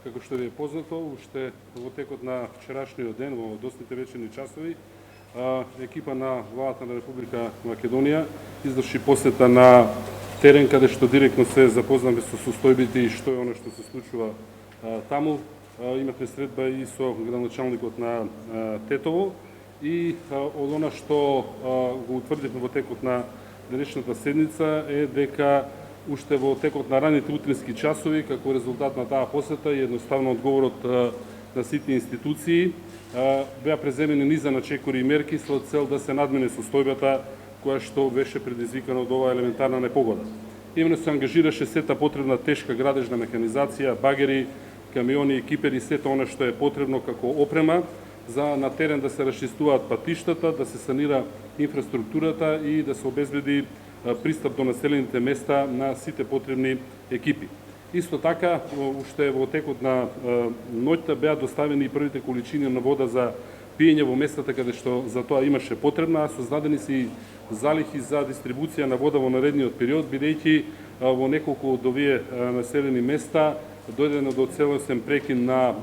Како што ви е познато, уште во текот на вчерашниот ден, во доцните вечерни часови, екипа на Владата на Република Македонија изврши посета на терен, каде што директно се запознаме со состојбите и што е оно што се случува таму. Имавме средба и со градоначалникот на Тетово и од она што го утврдивме во текот на денешната седница е дека уште во текот на раните утрински часови, како резултат на таа посета и едноставно одговорот на сите институции, беа преземени низа на чекори и мерки со цел да се надмине состојбата која што беше предизвикана од оваа елементарна непогода. Именно се ангажираше сета потребна тешка градежна механизација, багери, камиони, кипери, сето она што е потребно како опрема за на терен да се расчистуваат патиштата, да се санира инфраструктурата и да се обезбеди пристап до населените места на сите потребни екипи. Исто така, уште во текот на ноќта беа доставени и првите количини на вода за пиење во местата каде што за тоа имаше потребна, а создадени се и залихи за дистрибуција на вода во наредниот период, бидејќи во неколку од овие населени места дојдено до целосен прекин на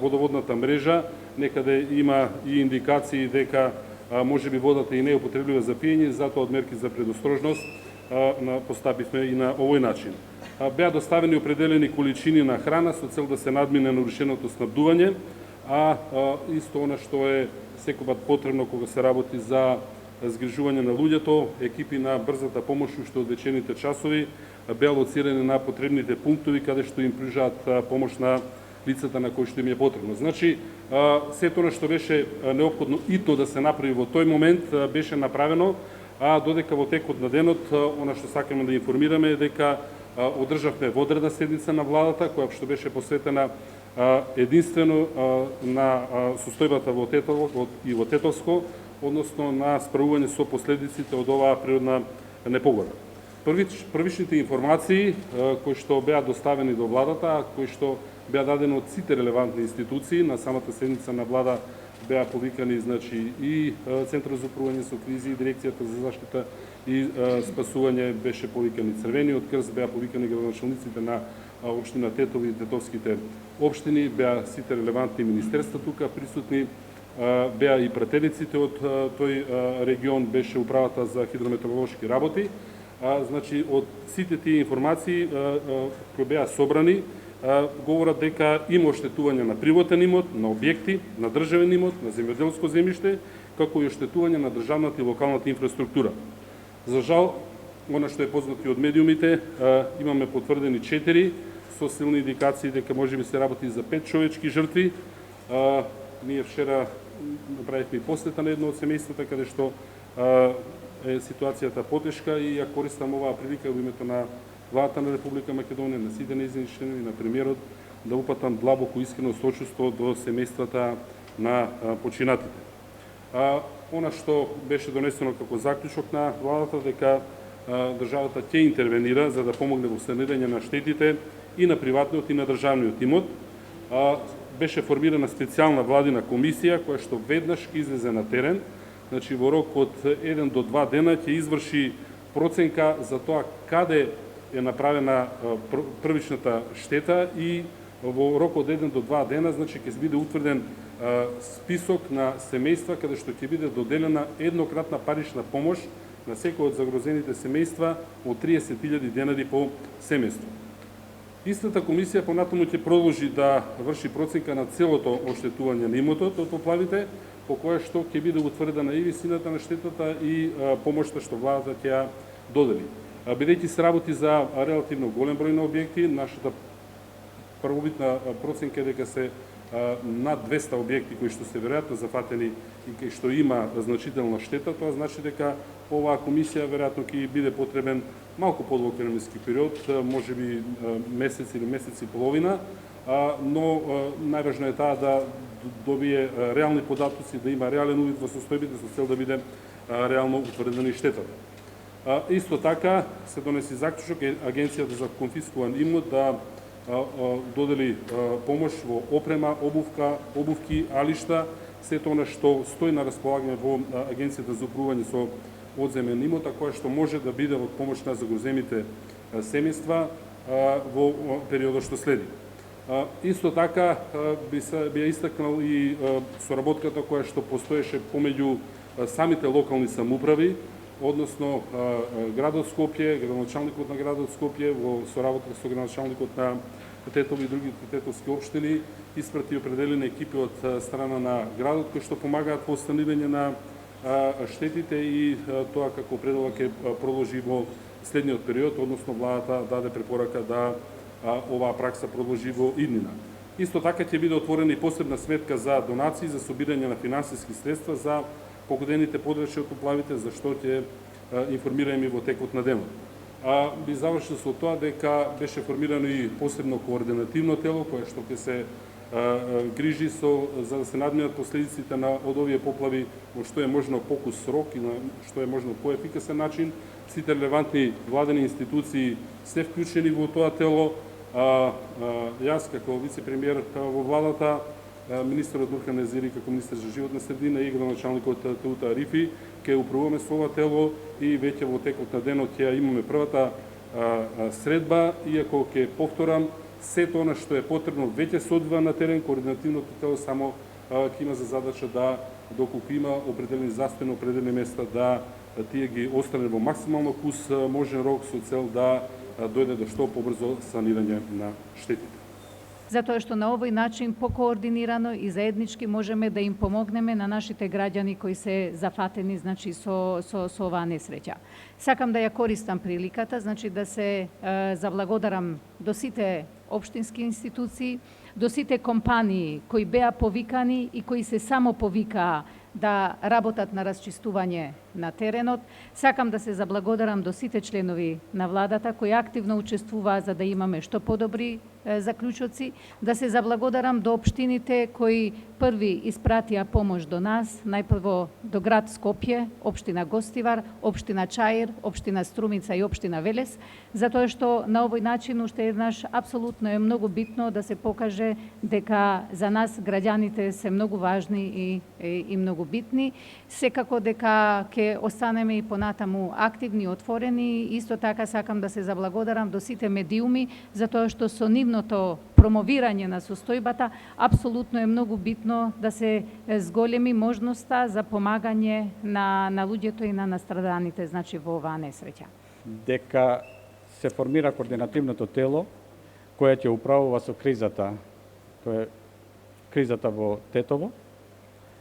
водоводната мрежа, некаде има и индикации дека може би водата и не е употреблива за пиење, затоа од мерки за предосторожност постапивме и на овој начин. Беа доставени определени количини на храна со цел да се надмине нарушеното снабдување, а исто она што е секогаш потребно кога се работи за згрижување на луѓето, екипи на брзата помош уште од вечерните часови беа лоцирани на потребните пунктови каде што им пружаат помош на лицата на кои што им е потребно. Значи, сето она што беше неопходно итно да се направи во тој момент беше направено, а додека во текот на денот, она што сакаме да информираме е дека одржавме водредна седница на владата, која што беше посветена единствено на состојбата во Тетово и во Тетовско, односно на справување со последиците од оваа природна непогода. Првичните информации кои што беа доставени до владата, кои што беа дадени од сите релевантни институции, на самата седница на влада беа повикани и Центарот за управување со кризи, и Дирекцијата за заштита и спасување беше повикани Црвениот крст, беа повикани градоначалниците на општина Тетово и тетовските општини, беа сите релевантни министерства тука присутни, беа и пратениците од тој регион, беше управата за хидрометеоролошки работи. Значи, од сите тие информации кои беа собрани, говорат дека има оштетување на приватен имот, на објекти, на државен имот, на земјоделско земјиште, како и оштетување на државната и локалната инфраструктура. За жал, она што е познато и од медиумите, имаме потврдени 4 со силни индикации дека можеби се работи за 5 човечки жртви. Ние вчера направивме и посета на едно од семејствата каде што е ситуацијата потешка и ја користам оваа прилика во името на Владата на Република Македонија, на сите нејзини членови, на премиерот, да упатам длабоко искрено сочувство до семејствата на починатите. Она што беше донесено како заклучок на владата дека државата ќе интервенира за да помогне во санирање на штетите и на приватниот и на државниот имот. Беше формирана специјална владина комисија која што веднаш ќе излезе на терен, значи во рок од 1 до 2 дена ќе изврши проценка за тоа каде е направена првичната штета и во рок од 1 до 2 дена, значи ќе биде утврден список на семејства каде што ќе биде доделена еднократна парична помош на секој од загрозените семејства од 30.000 денари по семејство. Истата комисија понатаму ќе продолжи да врши проценка на целото оштетување на имотот од поплавите, по која што ќе биде утврдена и висината на штетата и помошта што владата ќе ја додели. Бидејќи се работи за релативно голем број на објекти, нашата првобитна проценка е дека се над 200 објекти кои што се веројатно зафатени и кои што има значителна штета, тоа значи дека оваа комисија веројатно ќе биде потребен малку подолг временски период, можеби месец или месец и половина, но најважно е таа да добие реални податоци, да има реален увид во состојбите со цел да биде реално утврдена и штетата. Исто така се донеси заклучок Агенцијата за конфискуван имот да додели помош во опрема, обувки, алишта, сето она што стои на располагање во Агенцијата за управување со одземен имот, а која што може да биде од помош на загрозените семејства во периодот што следи. Исто така би ја истакнал и соработката која што постоеше помеѓу самите локални самоуправи, односно градот Скопје, градоначалникот на градот Скопје во соработка со градоначалникот на Тетово и другите тетовски општини испрати определени екипи од страна на градот кои што помагаат во останување на штетите и тоа како предлог ќе продолжи во следниот период, односно владата даде препорака да оваа пракса продолжи во иднина. Исто така ќе биде отворена и посебна сметка за донации за собирање на финансиски средства за погодените подрачја од поплавите, за што ќе информираме во текот на денот. Би завршил со тоа дека беше формирано и посебно координативно тело кое што ќе се грижи за да се надминат последиците од овие поплави во што е можно покус срок и на што е можно поефикасен начин. Сите релевантни владени институции се вклучени во тоа тело. Јас како вице-премиер во владата, министерот Дурхан Езери како министер за животна средина и градоначалникот Тута Арифи ќе управуваме со ова тело и веќе во текот на денот ќе имаме првата средба, иако ќе повторам, сето она што е потребно веќе се одвива на терен, координативното тело само ќе има за задача да, доколку има определени застои на определени места, да тие ги остране во максимално кус можен рок со цел да дојде до што побрзо санирање на штетите. Затоа што на овој начин покоординирано и заеднички можеме да им помогнеме на нашите граѓани кои се зафатени со оваа несреќа. Сакам да ја користам приликата, да се заблагодарам до сите општински институции, до сите компании кои беа повикани и кои се само повикаа да работат на расчистување на теренот. Сакам да се заблагодарам до сите членови на владата кои активно учествуваа за да имаме што подобри заклучоци, да се заблагодарам до општините кои први испратија помош до нас, најпрво до град Скопје, општина Гостивар, општина Чаир, општина Струмица и општина Велес, затоа што на овој начин уште еднаш апсолутно е многу битно да се покаже дека за нас граѓаните се многу важни и многу битни. Секако дека ќе останеме и понатаму активни и отворени. Исто така сакам да се заблагодарам до сите медиуми, затоа што со нивното промовирање на состојбата апсолутно е многу битно да се зголеми можноста за помагање на луѓето и на настраданите во оваа несреќа. Дека се формира координативното тело кое ќе управува со кризата, тоа е кризата во Тетово,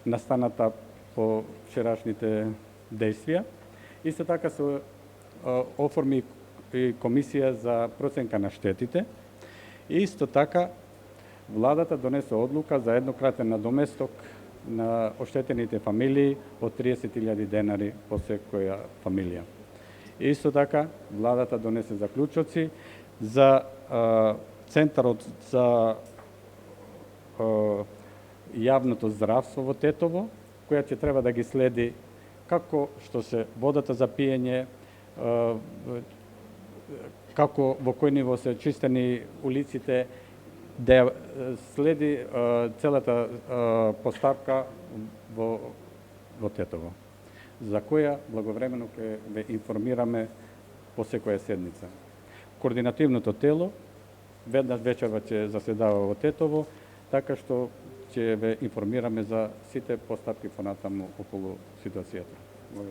настаната по вчерашните действија. Исто така се оформи и комисија за проценка на штетите. Исто така владата донесе одлука за еднократен надоместок на оштетените фамилии од 30.000 денари по секоја фамилија. Исто така владата донесе заклучоци за Центарот за јавното здравство во Тетово, која ќе треба да ги следи како што се водата за пиење, како во кој ниво се чистени улиците, да следи целата поставка во Тетово, за која благовремено ќе ве информираме по секоја седница. Координативното тело веднаш вечерва ќе заседава во Тетово, така што ќе ве информираме за сите постапки понатаму околу ситуацијата.